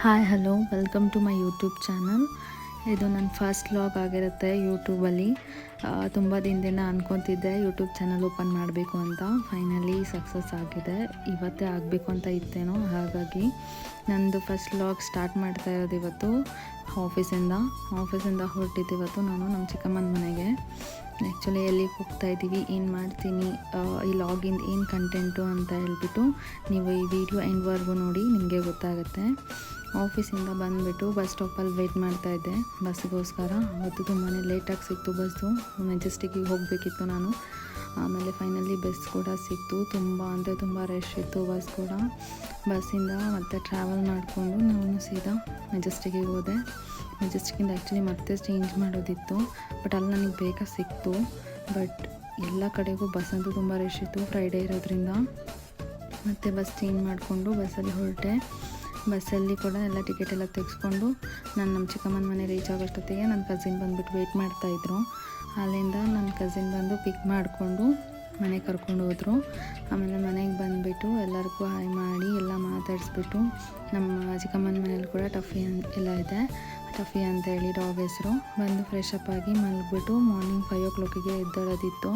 Hi hello welcome to my YouTube channel. ಇದು ನನ್ನ first vlog ಆಗಿರುತ್ತೆ ಯೂಟ್ಯೂಬಲ್ಲಿ. ತುಂಬ ದಿನದಿಂದ ಅಂದ್ಕೊತಿದ್ದೆ ಯೂಟ್ಯೂಬ್ ಚಾನಲ್ ಓಪನ್ ಮಾಡಬೇಕು ಅಂತ. ಫೈನಲಿ ಸಕ್ಸಸ್ ಆಗಿದೆ. ಇವತ್ತೇ ಆಗಬೇಕು ಅಂತ ಇತ್ತೇನೋ, ಹಾಗಾಗಿ ನಂದು ಫಸ್ಟ್ ವ್ಲಾಗ್ ಸ್ಟಾರ್ಟ್ ಮಾಡ್ತಾ ಇರೋದು ಇವತ್ತು ಆಫೀಸಿಂದ ಹೊರಟಿದ್ದು ಇವತ್ತು ನಾನು ನಮ್ಮ ಚಿಕ್ಕಮ್ಮನ ಮನೆಗೆ. ಆ್ಯಕ್ಚುಲಿ ಎಲ್ಲಿಗೆ ಹೋಗ್ತಾ ಇದ್ದೀವಿ, ಏನು ಮಾಡ್ತೀನಿ, ಈ ಲಾಗಿಂದ ಏನು ಕಂಟೆಂಟು ಅಂತ ಹೇಳ್ಬಿಟ್ಟು ನೀವು ಈ ವಿಡಿಯೋ ಎಂಡ್ವರೆಗೂ ನೋಡಿ, ನಿಮಗೆ ಗೊತ್ತಾಗುತ್ತೆ. ಆಫೀಸಿಂದ ಬಂದುಬಿಟ್ಟು ಬಸ್ ಸ್ಟಾಪಲ್ಲಿ ವೆಯ್ಟ್ ಮಾಡ್ತಾಯಿದ್ದೆ ಬಸ್ಸಿಗೋಸ್ಕರ. ಅವತ್ತು ತುಂಬಾ ಲೇಟಾಗಿ ಸಿಕ್ತು ಬಸ್ಸು. ಮೆಜೆಸ್ಟಿಕ್ಕಿಗೆ ಹೋಗಬೇಕಿತ್ತು ನಾನು. ಆಮೇಲೆ ಫೈನಲಿ ಬಸ್ ಕೂಡ ಸಿಕ್ತು. ತುಂಬ ರಶ್ ಇತ್ತು ಬಸ್ ಕೂಡ. ಬಸ್ಸಿಂದ ಮತ್ತೆ ಟ್ರಾವೆಲ್ ಮಾಡಿಕೊಂಡು ನಾನು ಸೀದಾ ಮೆಜೆಸ್ಟಿಕ್ಕಿಗೆ ಹೋದೆ. ಮೆಜೆಸ್ಟಿಕ್ಕಿಂದ ಆ್ಯಕ್ಚುಲಿ ಮತ್ತೆ ಚೇಂಜ್ ಮಾಡೋದಿತ್ತು, ಬಟ್ ಅಲ್ಲಿ ನನಗೆ ಬೇಗ ಸಿಕ್ತು. ಬಟ್ ಎಲ್ಲ ಕಡೆಗೂ ಬಸ್ ಅಂತೂ ತುಂಬ ರಶ್ ಇತ್ತು, ಫ್ರೈಡೇ ಇರೋದ್ರಿಂದ. ಮತ್ತು ಬಸ್ ಚೇಂಜ್ ಮಾಡಿಕೊಂಡು ಬಸ್ಸಲ್ಲಿ ಹೊರಟೆ. ಬಸ್ಸಲ್ಲಿ ಕೂಡ ಎಲ್ಲ ಟಿಕೆಟ್ ಎಲ್ಲ ತೆಗೆಸ್ಕೊಂಡು ನಾನು ನಮ್ಮ ಚಿಕ್ಕಮ್ಮನ ಮನೆ ರೀಚ್ ಆಗೋಷ್ಟೊತ್ತಿಗೆ ನನ್ನ ಕಸಿನ್ ಬಂದುಬಿಟ್ಟು ವೆಯ್ಟ್ ಮಾಡ್ತಾಯಿದ್ರು. ಅಲ್ಲಿಂದ ನನ್ನ ಕಸಿನ್ ಬಂದು ಪಿಕ್ ಮಾಡಿಕೊಂಡು ಮನೆಗೆ ಕರ್ಕೊಂಡು ಹೋದರು. ಆಮೇಲೆ ಮನೆಗೆ ಬಂದುಬಿಟ್ಟು ಎಲ್ಲರಿಗೂ ಹಾಯ್ ಮಾಡಿ ಎಲ್ಲ ಮಾತಾಡಿಸ್ಬಿಟ್ಟು, ನಮ್ಮ ಚಿಕ್ಕಮ್ಮನ ಮನೇಲಿ ಕೂಡ ಟಫಿ ಎಲ್ಲ ಇದೆ, ಟಫಿ ಅಂತೇಳಿ ಡಾಗ್ ಹೆಸರು. ಬಂದು ಫ್ರೆಶ್ ಅಪ್ ಆಗಿ ಮಲಗಿಬಿಟ್ಟು ಮಾರ್ನಿಂಗ್ 5 o'clock ಎದ್ದೇಳೋದಿತ್ತು.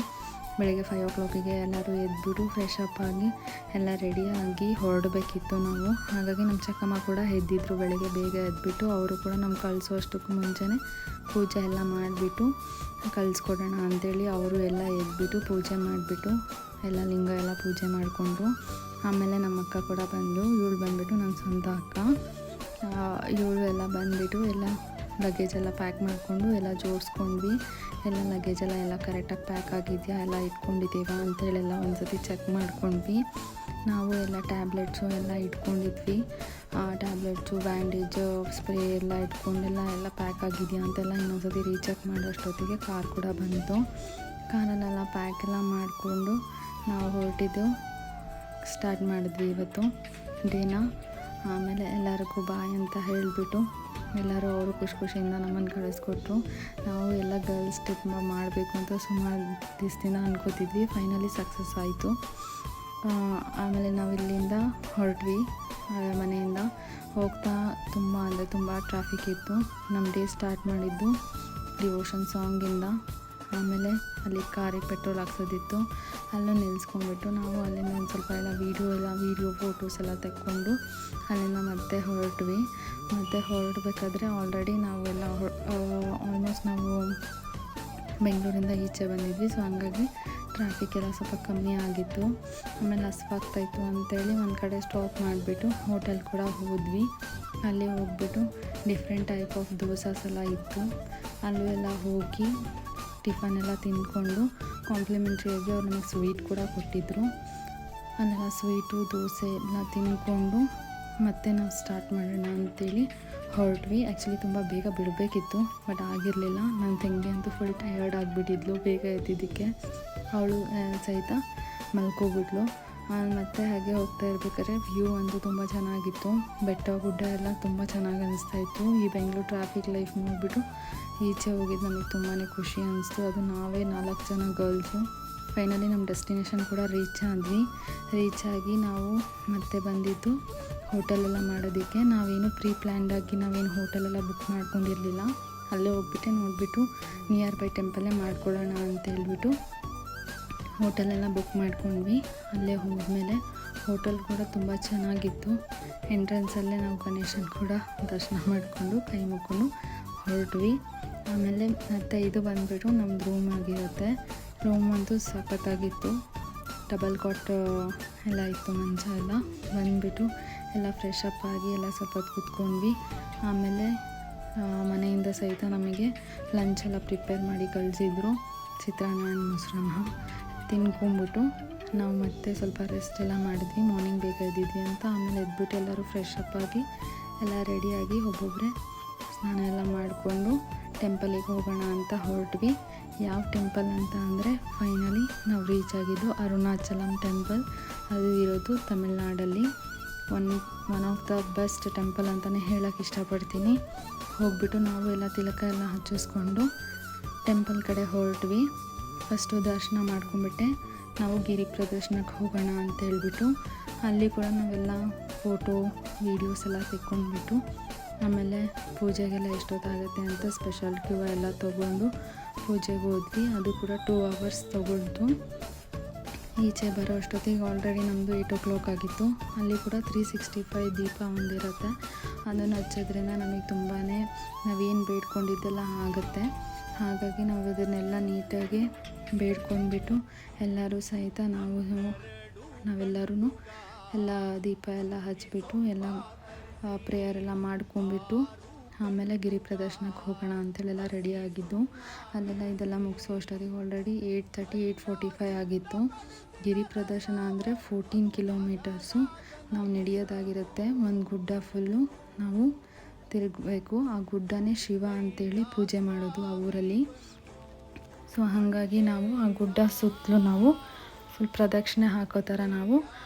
ಬೆಳಗ್ಗೆ 5 o'clock ಎಲ್ಲರೂ ಎದ್ಬಿಟ್ಟು ಫ್ರೆಶ್ ಅಪ್ ಆಗಿ ಎಲ್ಲ ರೆಡಿಯಾಗಿ ಹೊರಡಬೇಕಿತ್ತು ನಾವು. ಹಾಗಾಗಿ ನಮ್ಮ ಚಿಕ್ಕಮ್ಮ ಕೂಡ ಎದ್ದಿದ್ರು ಬೆಳಗ್ಗೆ ಬೇಗ ಎದ್ಬಿಟ್ಟು. ಅವರು ಕೂಡ ನಮ್ಗೆ ಕಳಿಸೋಷ್ಟಕ್ಕೂ ಮುಂಚೆನೇ ಪೂಜೆ ಎಲ್ಲ ಮಾಡಿಬಿಟ್ಟು ಕಳಿಸ್ಕೊಡೋಣ ಅಂಥೇಳಿ ಅವರು ಎಲ್ಲ ಎದ್ಬಿಟ್ಟು ಪೂಜೆ ಮಾಡಿಬಿಟ್ಟು ಎಲ್ಲ ಲಿಂಗ ಎಲ್ಲ ಪೂಜೆ ಮಾಡಿಕೊಂಡ್ರು. ಆಮೇಲೆ ನಮ್ಮ ಅಕ್ಕ ಕೂಡ ಬಂದು, ಇವಳು ಬಂದುಬಿಟ್ಟು ನನ್ನ ಸ್ವಂತ ಅಕ್ಕ. ಇವಳು ಎಲ್ಲ ಬಂದುಬಿಟ್ಟು ಎಲ್ಲ ಲಗೇಜೆಲ್ಲ ಪ್ಯಾಕ್ ಮಾಡಿಕೊಂಡು ಎಲ್ಲ ಜೋಡಿಸ್ಕೊಂಡ್ವಿ. ಎಲ್ಲ ಲಗೇಜೆಲ್ಲ ಎಲ್ಲ ಕರೆಕ್ಟಾಗಿ ಪ್ಯಾಕ್ ಆಗಿದೆಯಾ, ಎಲ್ಲ ಇಟ್ಕೊಂಡಿದ್ದೀವ ಅಂತೇಳೆಲ್ಲ ಒಂದು ಸತಿ ಚೆಕ್ ಮಾಡ್ಕೊಂಡ್ವಿ. ನಾವು ಎಲ್ಲ ಟ್ಯಾಬ್ಲೆಟ್ಸು ಎಲ್ಲ ಇಟ್ಕೊಂಡಿದ್ವಿ. ಟ್ಯಾಬ್ಲೆಟ್ಸು, ಬ್ಯಾಂಡೇಜು, ಸ್ಪ್ರೇ ಎಲ್ಲ ಇಟ್ಕೊಂಡೆಲ್ಲ ಎಲ್ಲ ಪ್ಯಾಕ್ ಆಗಿದೆಯಾ ಅಂತೆಲ್ಲ ಇನ್ನೊಂದು ಸತಿ ರೀಚೆಕ್ ಮಾಡೋಷ್ಟೊತ್ತಿಗೆ ಕಾರ್ ಕೂಡ ಬಂತು. ಕಾರಲ್ಲೆಲ್ಲ ಪ್ಯಾಕ್ ಎಲ್ಲ ಮಾಡಿಕೊಂಡು ನಾವು ಹೊರಟಿದ್ದು ಸ್ಟಾರ್ಟ್ ಮಾಡಿದ್ವಿ ಇವತ್ತು ಡೇನ. ಆಮೇಲೆ ಎಲ್ಲರಿಗೂ ಬಾಯ್ ಅಂತ ಹೇಳಿಬಿಟ್ಟು ಎಲ್ಲರೂ ಅವರು ಖುಷಿಯಿಂದ ನಮ್ಮನ್ನು ಕಳಿಸ್ಕೊಟ್ರು. ನಾವು ಎಲ್ಲ ಗರ್ಲ್ಸ್ ಟ್ರಿಪ್ ಮಾಡಬೇಕು ಅಂತ ಸುಮಾರು ದಿವಸದಿಂದ ಅಂದ್ಕೋತಿದ್ವಿ. ಫೈನಲಿ ಸಕ್ಸಸ್ ಆಯಿತು. ಆಮೇಲೆ ನಾವು ಇಲ್ಲಿಂದ ಹೊರಟ್ವಿ. ಮನೆಯಿಂದ ಹೋಗ್ತಾ ತುಂಬ ಟ್ರಾಫಿಕ್ ಇತ್ತು. ನಮ್ಮ ಡೇ ಸ್ಟಾರ್ಟ್ ಮಾಡಿದ್ದು ಡಿವೋಷನ್ ಸಾಂಗಿಂದ. ಆಮೇಲೆ ಅಲ್ಲಿ ಕಾರಿಗೆ ಪೆಟ್ರೋಲ್ ಹಾಕ್ಸೋದಿತ್ತು, ಅಲ್ಲೂ ನಿಲ್ಲಿಸ್ಕೊಂಡ್ಬಿಟ್ಟು ನಾವು ಅಲ್ಲಿಂದ ಒಂದು ಸ್ವಲ್ಪ ಎಲ್ಲ ವೀಡಿಯೋ ಫೋಟೋಸ್ ಎಲ್ಲ ತೆಕ್ಕೊಂಡು ಅಲ್ಲಿಂದ ಮತ್ತೆ ಹೊರಟ್ವಿ. ಮತ್ತು ಹೊರಡಬೇಕಾದ್ರೆ ಆಲ್ರೆಡಿ ನಾವೆಲ್ಲ ಆಲ್ಮೋಸ್ಟ್ ನಾವು ಬೆಂಗಳೂರಿಂದ ಈಚೆ ಬಂದಿದ್ವಿ. ಸೊ ಹಂಗಾಗಿ ಟ್ರಾಫಿಕ್ ಎಲ್ಲ ಸ್ವಲ್ಪ ಕಮ್ಮಿ ಆಗಿತ್ತು. ಆಮೇಲೆ ಹಸ್ವಾಗ್ತಾಯಿತ್ತು ಅಂಥೇಳಿ ಒಂದು ಕಡೆ ಸ್ಟಾಪ್ ಮಾಡಿಬಿಟ್ಟು ಹೋಟೆಲ್ ಕೂಡ ಹೋದ್ವಿ. ಅಲ್ಲಿ ಹೋಗ್ಬಿಟ್ಟು ಡಿಫ್ರೆಂಟ್ ಟೈಪ್ ಆಫ್ ದೋಸಾಸ್ ಎಲ್ಲ ಇತ್ತು. ಅಲ್ಲೂ ಎಲ್ಲ ಹೋಗಿ ಟಿಫನ್ ಎಲ್ಲ ತಿಂದ್ಕೊಂಡು ಕಾಂಪ್ಲಿಮೆಂಟ್ರಿಯಾಗಿ ಅವ್ರು ನಮಗೆ ಸ್ವೀಟ್ ಕೂಡ ಕೊಟ್ಟಿದ್ದರು. ಅಲ್ಲೆಲ್ಲ ಸ್ವೀಟು ದೋಸೆ ಎಲ್ಲ ತಿಂದ್ಕೊಂಡು ಮತ್ತೆ ನಾವು ಸ್ಟಾರ್ಟ್ ಮಾಡೋಣ ಅಂಥೇಳಿ ಹೊರಟ್ವಿ. ಆ್ಯಕ್ಚುಲಿ ತುಂಬ ಬೇಗ ಬಿಡಬೇಕಿತ್ತು, ಬಟ್ ಆಗಿರಲಿಲ್ಲ. ನನ್ನ ತಂಗಿ ಅಂತೂ ಫುಲ್ ಟಯರ್ಡ್ ಆಗಿಬಿಟ್ಟಿದ್ಲು ಬೇಗ ಎದ್ದಿದ್ದಕ್ಕೆ. ಅವಳು ಸಹಿತ ಮಲ್ಕೋಬಿಟ್ಲು. ಮತ್ತು ಹಾಗೆ ಹೋಗ್ತಾ ಇರ್ಬೇಕಾದ್ರೆ ವ್ಯೂ ಅಂತೂ ತುಂಬ ಚೆನ್ನಾಗಿತ್ತು. ಬೆಟ್ಟ ಗುಡ್ಡ ಎಲ್ಲ ತುಂಬ ಚೆನ್ನಾಗಿ ಅನಿಸ್ತಾಯಿತ್ತು. ಈ ಬೆಂಗಳೂರು ಟ್ರಾಫಿಕ್ ಲೈಫ್ ನೋಡಿಬಿಟ್ಟು ಈಚೆ ಹೋಗಿದ್ದು ನಮಗೆ ತುಂಬಾ ಖುಷಿ ಅನಿಸ್ತು. ಅದು ನಾವೇ 4 ಜನ ಗರ್ಲ್ಸು. ಫೈನಲಿ ನಮ್ಮ ಡೆಸ್ಟಿನೇಷನ್ ಕೂಡ ರೀಚ್ ಆಗಿ ನಾವು ಮತ್ತೆ ಬಂದಿದ್ದು ಹೋಟೆಲೆಲ್ಲ ಮಾಡೋದಕ್ಕೆ. ನಾವೇನು ಪ್ರೀ ಪ್ಲ್ಯಾನ್ಡಾಗಿ ನಾವೇನು ಹೋಟೆಲೆಲ್ಲ ಬುಕ್ ಮಾಡ್ಕೊಂಡಿರಲಿಲ್ಲ. ಅಲ್ಲೇ ಹೋಗ್ಬಿಟ್ಟು ನೋಡಿಬಿಟ್ಟು ನಿಯರ್ ಬೈ ಟೆಂಪಲ್ಲೇ ಮಾಡ್ಕೊಳ್ಳೋಣ ಅಂತ ಹೇಳ್ಬಿಟ್ಟು ಹೋಟೆಲೆಲ್ಲ ಬುಕ್ ಮಾಡ್ಕೊಂಡ್ವಿ. ಅಲ್ಲೇ ಹೋದ್ಮೇಲೆ ಹೋಟೆಲ್ ಕೂಡ ತುಂಬ ಚೆನ್ನಾಗಿತ್ತು. ಎಂಟ್ರೆನ್ಸಲ್ಲೇ ನಾವು ಗಣೇಶನ ಕೂಡ ದರ್ಶನ ಮಾಡಿಕೊಂಡು ಕೈ ಮುಕ್ಕೊಂಡು ಹೊರಟ್ವಿ. ಆಮೇಲೆ ಮತ್ತೆ ಇದು ಬಂದುಬಿಟ್ಟು ನಮ್ಮದು ರೂಮ್ ಆಗಿರುತ್ತೆ. ರೂಮ್ ಅಂತೂ ಸಖತ್ತಾಗಿತ್ತು. ಡಬಲ್ ಕಾಟ್ ಎಲ್ಲ ಇತ್ತು, ಮಂಚ ಎಲ್ಲ. ಬಂದುಬಿಟ್ಟು ಎಲ್ಲ ಫ್ರೆಶ್ ಅಪ್ ಆಗಿ ಎಲ್ಲ ಸ್ವಲ್ಪ ಹೊತ್ತು ಕೂತ್ಕೊಂಡ್ವಿ. ಆಮೇಲೆ ಮನೆಯಿಂದ ಸಹಿತ ನಮಗೆ ಲಂಚ್ ಎಲ್ಲ ಪ್ರಿಪೇರ್ ಮಾಡಿ ಕಳಿಸಿದ್ರು. ಚಿತ್ರಾನ್ನ ಮೊಸರನ್ನ ತಿನ್ಕೊಂಬಿಟ್ಟು ನಾವು ಮತ್ತೆ ಸ್ವಲ್ಪ ರೆಸ್ಟ್ ಎಲ್ಲ ಮಾಡಿದ್ವಿ. ಮಾರ್ನಿಂಗ್ ಬೇಗ ಎದ್ದಿದ್ವಿ ಅಂತ. ಆಮೇಲೆ ಎದ್ಬಿಟ್ಟು ಎಲ್ಲರೂ ಫ್ರೆಶ್ ಅಪ್ ಆಗಿ ಎಲ್ಲ ರೆಡಿಯಾಗಿ ಒಬ್ಬೊಬ್ಬರೇ ಸ್ನಾನ ಎಲ್ಲ ಮಾಡಿಕೊಂಡು ಟೆಂಪಲಿಗೆ ಹೋಗೋಣ ಅಂತ ಹೊರಟ್ವಿ. ಯಾವ ಟೆಂಪಲ್ ಅಂತ ಅಂದರೆ ಫೈನಲಿ ನಾವು ರೀಚ್ ಆಗಿದ್ದು ಅರುಣಾಚಲಂ ಟೆಂಪಲ್. ಅದು ಇರೋದು ತಮಿಳ್ನಾಡಲ್ಲಿ. One of the best temple ಅಂತಲೇ ಹೇಳೋಕ್ಕೆ ಇಷ್ಟಪಡ್ತೀನಿ. ಹೋಗ್ಬಿಟ್ಟು ನಾವು ಎಲ್ಲ ತಿಲಕ ಎಲ್ಲ ಹಚ್ಚಿಸ್ಕೊಂಡು ಟೆಂಪಲ್ ಕಡೆ ಹೊರಟ್ವಿ. ಫಸ್ಟು ದರ್ಶನ ಮಾಡ್ಕೊಂಬಿಟ್ಟೆ. ನಾವು ಗಿರಿ ಪ್ರದರ್ಶನಕ್ಕೆ ಹೋಗೋಣ ಅಂತ ಹೇಳ್ಬಿಟ್ಟು ಅಲ್ಲಿ ಕೂಡ ನಾವೆಲ್ಲ ಫೋಟೋ ವೀಡಿಯೋಸ್ ಎಲ್ಲ ತೆಕ್ಕೊಂಡ್ಬಿಟ್ಟು ಆಮೇಲೆ ಪೂಜೆಗೆಲ್ಲ ಎಷ್ಟೊತ್ತಾಗುತ್ತೆ ಅಂತ ಸ್ಪೆಷಲ್ ಕ್ಯೂ ಎಲ್ಲ ತೊಗೊಂಡು ಪೂಜೆಗೆ ಹೋದ್ವಿ. ಅದು ಕೂಡ 2 hours ತೊಗೊಳ್ತು. ಈಚೆ ಬರೋ ಅಷ್ಟೊತ್ತಿಗೆ ಆಲ್ರೆಡಿ ನಮ್ಮದು 8 o'clock ಆಗಿತ್ತು. ಅಲ್ಲಿ ಕೂಡ 365 ದೀಪ ಒಂದಿರುತ್ತೆ. ಅದನ್ನು ಹಚ್ಚೋದ್ರಿಂದ ನಮಗೆ ತುಂಬಾ ನಾವೇನು ಬೇಡ್ಕೊಂಡಿದ್ದೆಲ್ಲ ಆಗುತ್ತೆ. ಹಾಗಾಗಿ ನಾವು ಇದನ್ನೆಲ್ಲ ನೀಟಾಗಿ ಬೇಡ್ಕೊಂಡ್ಬಿಟ್ಟು ಎಲ್ಲರೂ ಸಹಿತ ನಾವೆಲ್ಲರೂ ಎಲ್ಲ ದೀಪ ಎಲ್ಲ ಹಚ್ಚಿಬಿಟ್ಟು ಎಲ್ಲ ಪ್ರೇಯರ್ ಎಲ್ಲ ಮಾಡ್ಕೊಂಡ್ಬಿಟ್ಟು ಆಮೇಲೆ ಗಿರಿ ಪ್ರದರ್ಶನಕ್ಕೆ ಹೋಗೋಣ ಅಂತೇಳೆಲ್ಲ ರೆಡಿ ಆಗಿದ್ದು. ಅಲ್ಲೆಲ್ಲ ಇದೆಲ್ಲ ಮುಗಿಸೋ ಅಷ್ಟೊತ್ತಿಗೆ ಆಲ್ರೆಡಿ 8:30 8:45 ಆಗಿತ್ತು. ಗಿರಿ ಪ್ರದರ್ಶನ ಅಂದರೆ 14 kilometers ನಾವು ನಡೆಯೋದಾಗಿರುತ್ತೆ. ಒಂದು ಗುಡ್ಡ ಫುಲ್ಲು ನಾವು ತಿರುಗಬೇಕು. ಆ ಗುಡ್ಡನೇ ಶಿವ ಅಂತೇಳಿ ಪೂಜೆ ಮಾಡೋದು ಆ ಊರಲ್ಲಿ. ಸೊ ಹಾಗಾಗಿ ನಾವು ಆ ಗುಡ್ಡ ಸುತ್ತಲೂ ನಾವು ಫುಲ್ ಪ್ರದಕ್ಷಿಣೆ ಹಾಕೋ ಥರ ನಾವು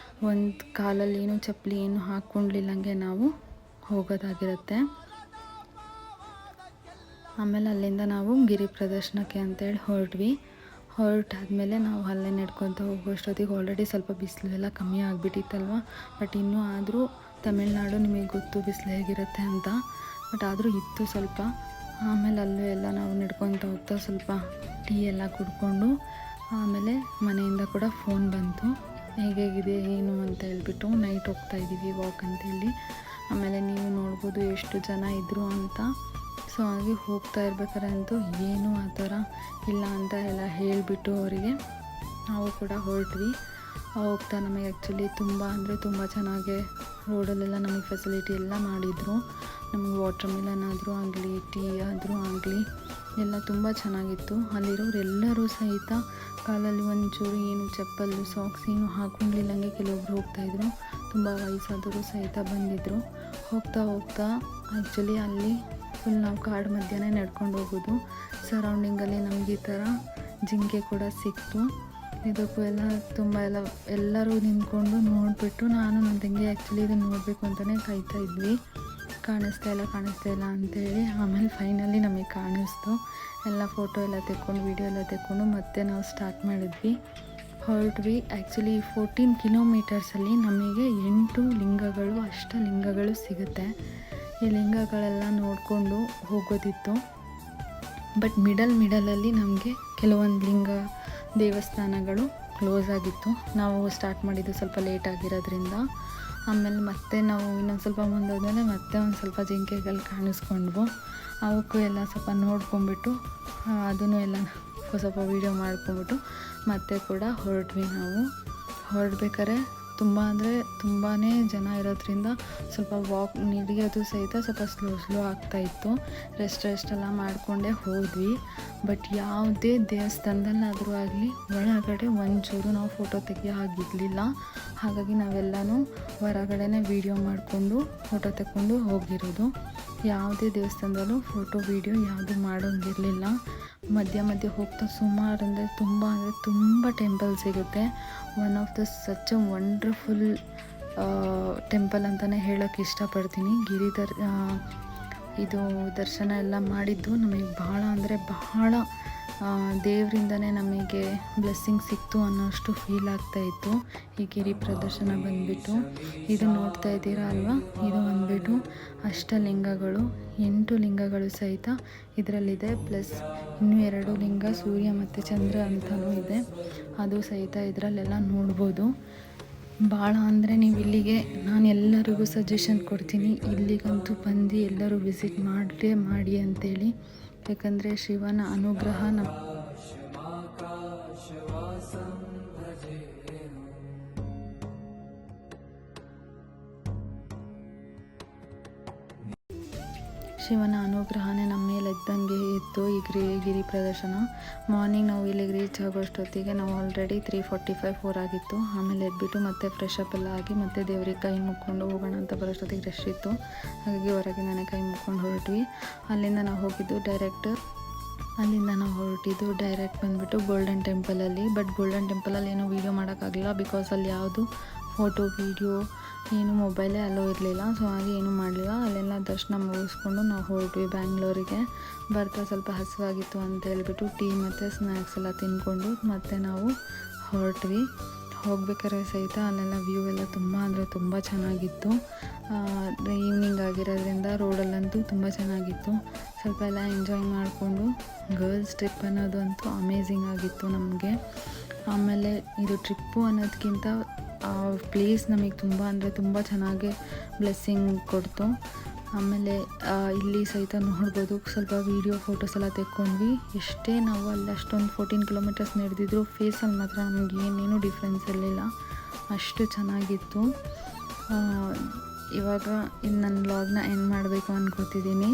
ಒಂದು ಕಾಲಲ್ಲಿ ಏನು ಚಪ್ಪಲಿ ಏನು ಹಾಕ್ಕೊಂಡಿಲ್ಲಂಗೆ ನಾವು ಹೋಗೋದಾಗಿರುತ್ತೆ. ಆಮೇಲೆ ಅಲ್ಲಿಂದ ನಾವು ಗಿರಿ ಪ್ರದರ್ಶನಕ್ಕೆ ಅಂತೇಳಿ ಹೊರಟಾದ್ಮೇಲೆ ನಾವು ಅಲ್ಲೇ ನಡ್ಕೊತ ಹೋಗೋಷ್ಟೊತ್ತಿಗೆ ಆಲ್ರೆಡಿ ಸ್ವಲ್ಪ ಬಿಸಿಲೆಲ್ಲ ಕಮ್ಮಿ ಆಗಿಬಿಟ್ಟಿತ್ತಲ್ವ. ಬಟ್ ಇನ್ನೂ ಆದರೂ ತಮಿಳ್ನಾಡು ನಿಮಗೆ ಗೊತ್ತು ಬಿಸಿಲು ಹೇಗಿರುತ್ತೆ ಅಂತ. ಬಟ್ ಆದರೂ ಇತ್ತು ಸ್ವಲ್ಪ. ಆಮೇಲೆ ಅಲ್ಲೂ ಎಲ್ಲ ನಾವು ನಡ್ಕೊತ ಹೋಗ್ತಾ ಸ್ವಲ್ಪ ಟೀ ಎಲ್ಲ ಕುಡ್ಕೊಂಡು ಆಮೇಲೆ ಮನೆಯಿಂದ ಕೂಡ ಫೋನ್ ಬಂತು, ಹೇಗಿದೆ ಏನು ಅಂತ ಹೇಳ್ಬಿಟ್ಟು. ನೈಟ್ ಹೋಗ್ತಾಯಿದ್ದೀವಿ ವಾಕ್ ಅಂತೇಳಿ. ಆಮೇಲೆ ನೀವು ನೋಡ್ಬೋದು ಎಷ್ಟು ಜನ ಇದ್ದರು ಅಂತ. ಸೊ ಹಾಗೆ ಹೋಗ್ತಾ ಇರ್ಬೇಕಾದ್ರೆ ಅಂತೂ ಏನು ಆ ಥರ ಇಲ್ಲ ಅಂತ ಎಲ್ಲ ಹೇಳಿಬಿಟ್ಟು ಅವರಿಗೆ ನಾವು ಕೂಡ ಹೊರಟ್ವಿ. ಹೋಗ್ತಾ ನಮಗೆ ಆ್ಯಕ್ಚುಲಿ ತುಂಬ ಅಂದರೆ ತುಂಬ ಚೆನ್ನಾಗಿ ರೋಡಲ್ಲೆಲ್ಲ ನಮಗೆ ಫೆಸಿಲಿಟಿ ಎಲ್ಲ ಮಾಡಿದರು. ನಮಗೆ ವಾಟರ್ ಮಿಲನ್ ಆದರೂ ಆಗಲಿ ಟೀ ಆದರೂ ಆಗಲಿ ಎಲ್ಲ ತುಂಬ ಚೆನ್ನಾಗಿತ್ತು. ಅಲ್ಲಿರೋರೆಲ್ಲರೂ ಸಹಿತ ಕಾಲಲ್ಲಿ ಒಂಚೂರು ಏನು ಚಪ್ಪಲು ಸಾಕ್ಸ್ ಏನು ಹಾಕ್ಕೊಂಡಿಲ್ಲಂಗೆ ಕೆಲವೊಬ್ರು ಹೋಗ್ತಾಯಿದ್ರು. ತುಂಬ ವಯಸ್ಸಾದವರು ಸಹಿತ ಬಂದಿದ್ದರು. ಹೋಗ್ತಾ ಆ್ಯಕ್ಚುಲಿ ಅಲ್ಲಿ ಫುಲ್ ನಾವು ಕಾಡು ಮಧ್ಯೆ ನಡ್ಕೊಂಡು ಹೋಗೋದು. ಸರೌಂಡಿಂಗಲ್ಲಿ ನಮಗೆ ಈ ಥರ ಜಿಂಕೆ ಕೂಡ ಸಿಕ್ತು. ಇದಕ್ಕೂ ಎಲ್ಲ ತುಂಬ ಎಲ್ಲರೂ ನಿಂತ್ಕೊಂಡು ನೋಡಿಬಿಟ್ಟು ನಾನು ನನ್ನ ತಂಗಿ ಆ್ಯಕ್ಚುಲಿ ಇದನ್ನು ನೋಡಬೇಕು ಅಂತಲೇ ಕಾಯ್ತಾ ಇದ್ವಿ. ಕಾಣಿಸ್ತಾ ಇಲ್ಲ ಅಂತೇಳಿ ಆಮೇಲೆ ಫೈನಲಿ ನಮಗೆ ಕಾಣಿಸ್ತು. ಎಲ್ಲ ಫೋಟೋ ಎಲ್ಲ ತೆಕ್ಕೊಂಡು ವೀಡಿಯೋ ಎಲ್ಲ ತೆಕ್ಕೊಂಡು ಮತ್ತೆ ನಾವು ಸ್ಟಾರ್ಟ್ ಮಾಡಿದ್ವಿ. ಹೊರಟ್ವಿ. ಆ್ಯಕ್ಚುಲಿ 14 kilometers ನಮಗೆ 8 ಲಿಂಗಗಳು ಅಷ್ಟಲಿಂಗಗಳು ಸಿಗುತ್ತೆ. ಈ ಲಿಂಗಗಳೆಲ್ಲ ನೋಡಿಕೊಂಡು ಹೋಗೋದಿತ್ತು. ಬಟ್ ಮಿಡಲಲ್ಲಿ ನಮಗೆ ಕೆಲವೊಂದು ಲಿಂಗ ದೇವಸ್ಥಾನಗಳು ಕ್ಲೋಸ್ ಆಗಿತ್ತು. ನಾವು ಸ್ಟಾರ್ಟ್ ಮಾಡಿದ್ದು ಸ್ವಲ್ಪ ಲೇಟ್ ಆಗಿರೋದ್ರಿಂದ. ಆಮೇಲೆ ಮತ್ತೆ ನಾವು ಇನ್ನೊಂದು ಸ್ವಲ್ಪ ಮುಂದೋದ್ಮೇಲೆ ಮತ್ತೆ ಒಂದು ಸ್ವಲ್ಪ ಜಿಂಕೆಗಳು ಕಾಣಿಸ್ಕೊಂಡ್ವು. ಅವಕ್ಕೂ ಎಲ್ಲ ಸ್ವಲ್ಪ ನೋಡ್ಕೊಂಬಿಟ್ಟು ಅದನ್ನು ಎಲ್ಲ ಸ್ವಲ್ಪ ವೀಡಿಯೋ ಮಾಡ್ಕೊಂಬಿಟ್ಟು ಮತ್ತೆ ಕೂಡ ಹೊರಟ್ವಿ. ನಾವು ಹೊರಡ್ಬೇಕಾದ್ರೆ ತುಂಬ ಅಂದರೆ ತುಂಬಾ ಜನ ಇರೋದ್ರಿಂದ ಸ್ವಲ್ಪ ವಾಕ್ ನಡೆಯೋದು ಸಹಿತ ಸ್ವಲ್ಪ ಸ್ಲೋ ಆಗ್ತಾಯಿತ್ತು. ರೆಸ್ಟ್ ಎಲ್ಲ ಮಾಡಿಕೊಂಡೇ ಹೋದ್ವಿ. ಬಟ್ ಯಾವುದೇ ದೇವಸ್ಥಾನದಲ್ಲಾದರೂ ಆಗಲಿ ಒಳಗಡೆ ಒಂಚೂರು ನಾವು ಫೋಟೋ ತೆಗಿಯೋ ಆಗಿರಲಿಲ್ಲ. ಹಾಗಾಗಿ ನಾವೆಲ್ಲನೂ ಹೊರಗಡೆನೇ ವೀಡಿಯೋ ಮಾಡಿಕೊಂಡು ಫೋಟೋ ತೆಕ್ಕೊಂಡು ಹೋಗಿರೋದು. ಯಾವುದೇ ದೇವಸ್ಥಾನದಲ್ಲೂ ಫೋಟೋ ವೀಡಿಯೋ ಯಾವುದು ಮಾಡೋಂಗಿರಲಿಲ್ಲ. ಮಧ್ಯ ಹೋಗ್ತಾ ಸುಮಾರು ಅಂದರೆ ತುಂಬ ಟೆಂಪಲ್ ಸಿಗುತ್ತೆ. One of the such a wonderful temple ಅಂತಲೇ ಹೇಳೋಕ್ಕೆ ಇಷ್ಟಪಡ್ತೀನಿ. ಇದು ದರ್ಶನ ಎಲ್ಲ ಮಾಡಿದ್ದು ನಮಗೆ ಬಹಳ ಅಂದರೆ ಬಹಳ ದೇವರಿಂದನೇ ನಮಗೆ ಬ್ಲೆಸ್ಸಿಂಗ್ ಸಿಕ್ತು ಅನ್ನೋಷ್ಟು ಫೀಲ್ ಆಗ್ತಾಯಿತ್ತು. ಈ ಗಿರಿ ಪ್ರದರ್ಶನ ಬಂದುಬಿಟ್ಟು ಇದು ನೋಡ್ತಾ ಇದ್ದೀರಾ ಅಲ್ವಾ, ಇದು ಬಂದುಬಿಟ್ಟು ಅಷ್ಟಲಿಂಗಗಳು 8 ಲಿಂಗಗಳು ಸಹಿತ ಇದರಲ್ಲಿದೆ. ಪ್ಲಸ್ ಇನ್ನೂ 2 ಲಿಂಗ ಸೂರ್ಯ ಮತ್ತು ಚಂದ್ರ ಅಂತಲೂ ಇದೆ, ಅದು ಸಹಿತ ಇದರಲ್ಲೆಲ್ಲ ನೋಡ್ಬೋದು. ಭಾಳ ಅಂದರೆ ನೀವು ಇಲ್ಲಿಗೆ ನಾನು ಎಲ್ಲರಿಗೂ ಸಜೆಷನ್ ಕೊಡ್ತೀನಿ, ಇಲ್ಲಿಗಂತೂ ಬಂದು ಎಲ್ಲರೂ ವಿಸಿಟ್ ಮಾಡಿ ಅಂತೇಳಿ. ಯಾಕಂದರೆ ಶಿವನ ಅನುಗ್ರಹ ಶಿವನ ಅನುಗ್ರಹನೇ ನಮ್ಮ ಮೇಲೆ ಇದ್ದಂಗೆ ಇತ್ತು. ಈ ಗಿರಿ ಪ್ರದರ್ಶನ ಮಾರ್ನಿಂಗ್ ನಾವು ಇಲ್ಲಿಗೆ ರೀಚ್ ಆಗೋಷ್ಟೊತ್ತಿಗೆ ನಾವು ಆಲ್ರೆಡಿ 3:45 4 ಆಗಿತ್ತು. ಆಮೇಲೆ ಎದ್ಬಿಟ್ಟು ಮತ್ತೆ ಫ್ರೆಶ್ ಅಪ್ ಎಲ್ಲ ಆಗಿ ಮತ್ತೆ ದೇವ್ರಿಗೆ ಕೈ ಮುಕ್ಕೊಂಡು ಹೋಗೋಣ ಅಂತ ಬರೋಷ್ಟೊತ್ತಿಗೆ ರಶ್ ಇತ್ತು. ಹಾಗಾಗಿ ಹೊರಗಿಂದನೇ ಕೈ ಮುಕ್ಕೊಂಡು ಹೊರಟ್ವಿ. ಅಲ್ಲಿಂದ ನಾವು ಹೊರಟಿದ್ದು ಡೈರೆಕ್ಟ್ ಬಂದುಬಿಟ್ಟು ಗೋಲ್ಡನ್ ಟೆಂಪಲಲ್ಲಿ. ಬಟ್ ಗೋಲ್ಡನ್ ಟೆಂಪಲಲ್ಲಿ ಏನೂ ವೀಡಿಯೋ ಮಾಡೋಕ್ಕಾಗಲಿಲ್ಲ, ಬಿಕಾಸ್ ಅಲ್ಲಿ ಯಾವುದು ಫೋಟೋ ವೀಡಿಯೋ ಏನು ಮೊಬೈಲೇ ಅಲ್ಲೋ ಇರಲಿಲ್ಲ. ಸೊ ಹಾಗೆ ಏನೂ ಮಾಡಲಿಲ್ಲ. ಅಲ್ಲೆಲ್ಲ ದರ್ಶನ ಮುಗಿಸ್ಕೊಂಡು ನಾವು ಹೊರಟ್ವಿ ಬ್ಯಾಂಗ್ಳೂರಿಗೆ. ಬರ್ತಾ ಸ್ವಲ್ಪ ಹಸಿವಾಗಿತ್ತು ಅಂತ ಹೇಳ್ಬಿಟ್ಟು ಟೀ ಮತ್ತು ಸ್ನ್ಯಾಕ್ಸ್ ಎಲ್ಲ ತಿಂದ್ಕೊಂಡು ಮತ್ತೆ ನಾವು ಹೋಗ್ಬೇಕಾದ್ರೆ ಸಹಿತ ಅಲ್ಲೆಲ್ಲ ವ್ಯೂ ಎಲ್ಲ ತುಂಬ ಅಂದರೆ ತುಂಬ ಚೆನ್ನಾಗಿತ್ತು. ಈವ್ನಿಂಗ್ ಆಗಿರೋದ್ರಿಂದ ರೋಡಲ್ಲಂತೂ ತುಂಬ ಚೆನ್ನಾಗಿತ್ತು. ಸ್ವಲ್ಪ ಎಲ್ಲ ಎಂಜಾಯ್ ಮಾಡಿಕೊಂಡು ಗರ್ಲ್ಸ್ ಟ್ರಿಪ್ ಅನ್ನೋದಂತೂ ಅಮೇಝಿಂಗ್ ಆಗಿತ್ತು ನಮಗೆ. ಆಮೇಲೆ ಇದು ಟ್ರಿಪ್ಪು ಅನ್ನೋದಕ್ಕಿಂತ ಆ ಪ್ಲೇಸ್ ನಮಗೆ ತುಂಬ ಅಂದರೆ ತುಂಬ ಚೆನ್ನಾಗಿ ಬ್ಲೆಸ್ಸಿಂಗ್ ಕೊಡ್ತು. ಆಮೇಲೆ ಇಲ್ಲಿ ಸಹಿತ ನೋಡ್ಬೋದು, ಸ್ವಲ್ಪ ವೀಡಿಯೋ ಫೋಟೋಸ್ ಎಲ್ಲ ತೆಕ್ಕೊಂಡ್ವಿ. ಎಷ್ಟೇ ನಾವು ಅಲ್ಲಿ ಅಷ್ಟೊಂದು 14 ಕಿಲೋಮೀಟರ್ಸ್ ನಡೆದಿದ್ರು ಫೇಸಲ್ಲಿ ಮಾತ್ರ ನಮಗೆ ಏನೇನೂ ಡಿಫ್ರೆನ್ಸ್ ಇರಲಿಲ್ಲ, ಅಷ್ಟು ಚೆನ್ನಾಗಿತ್ತು. ಇವಾಗ ಇನ್ನು ನನ್ನ ವ್ಲಾಗ್ನ ಎಂಡ್ ಮಾಡಬೇಕು ಅಂದ್ಕೋತಿದ್ದೀನಿ.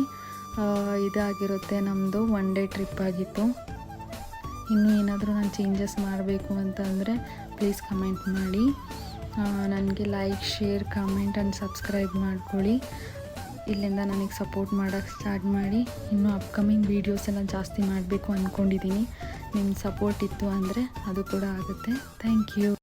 ಇದಾಗಿರುತ್ತೆ ನಮ್ಮದು 1 ಡೇ ಟ್ರಿಪ್ ಆಗಿತ್ತು. ಇನ್ನೂ ಏನಾದರೂ ನಾನು ಚೇಂಜಸ್ ಮಾಡಬೇಕು ಅಂತಂದರೆ ಪ್ಲೀಸ್ ಕಮೆಂಟ್ ಮಾಡಿ. ನನಗೆ like, share, comment and subscribe ಮಾಡ್ಕೊಳ್ಳಿ. ಇಲ್ಲಿಂದ ನನಗೆ ಸಪೋರ್ಟ್ ಮಾಡೋಕ್ಕೆ ಸ್ಟಾರ್ಟ್ ಮಾಡಿ. ಇನ್ನೂ ಅಪ್ಕಮಿಂಗ್ ವೀಡಿಯೋಸ್ ಎಲ್ಲ ಜಾಸ್ತಿ ಮಾಡಬೇಕು ಅಂದ್ಕೊಂಡಿದ್ದೀನಿ. ನಿಮ್ಮ ಸಪೋರ್ಟ್ ಇತ್ತು ಅಂದರೆ ಅದು ಕೂಡ ಆಗುತ್ತೆ. Thank you.